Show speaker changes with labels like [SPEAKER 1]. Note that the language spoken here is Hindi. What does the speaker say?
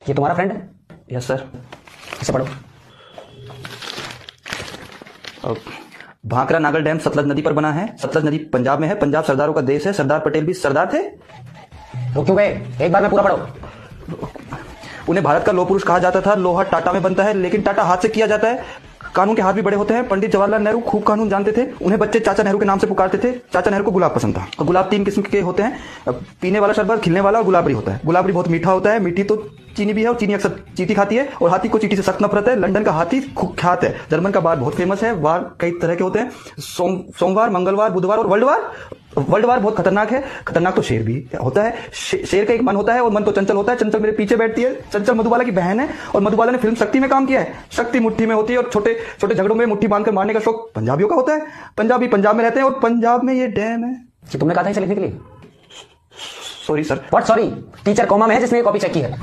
[SPEAKER 1] ये तुम्हारा फ्रेंड है?
[SPEAKER 2] Yes sir.
[SPEAKER 1] इसे पढ़ो।
[SPEAKER 2] भाखरा नागल डैम सतलज नदी पर बना है। सतलज नदी पंजाब में है। पंजाब सरदारों का देश है। सरदार पटेल भी सरदार थे।
[SPEAKER 1] रुक क्यों गए? एक बार में पूरा पढ़ो।
[SPEAKER 2] उन्हें भारत का लोह पुरुष कहा जाता था। लोहा टाटा में बनता है, लेकिन टाटा हाथ से किया जाता है। कानून के हाथ भी बड़े होते हैं। पंडित जवाहरलाल नेहरू खूब कानून जानते थे। उन्हें बच्चे चाचा नेहरू के नाम से पुकारते थे। चाचा नेहरू को गुलाब पसंद था। और गुलाब 3 किस्म के होते हैं, पीने वाला शरबत, खिलने वाला और गुलाबरी होता है। गुलाबरी बहुत मीठा होता है। मीठी तो चीनी भी है, और चीनी अक्सर चींटी खाती है, और हाथी को चींटी से सख्त नफरत है। लंदन का हाथी कुख्यात है। जर्मन का बार बहुत फेमस है। वार कई तरह के होते हैं, सोमवार, मंगलवार, बुधवार और वर्ल्डवार। वर्ल्डवार बहुत खतरनाक है। खतरनाक तो शेर भी होता है। शेर का एक मन होता है, और मन तो चंचल होता है। चंचल मेरे पीछे बैठती है। चंचल मधुबाला की बहन है, और मधुबाला ने फिल्म शक्ति में काम किया है। शक्ति मुट्ठी में होती है, और छोटे छोटे झगड़ों में मुट्ठी बांधकर मारने का शौक पंजाबियों का होता है। पंजाबी पंजाब में रहते हैं, और पंजाब में ये डैम है।
[SPEAKER 1] तुमने कहा था इसे लिखने के लिए?
[SPEAKER 2] Sorry sir.
[SPEAKER 1] What sorry? Teacher comma में है जिसने कॉपी चेक की है।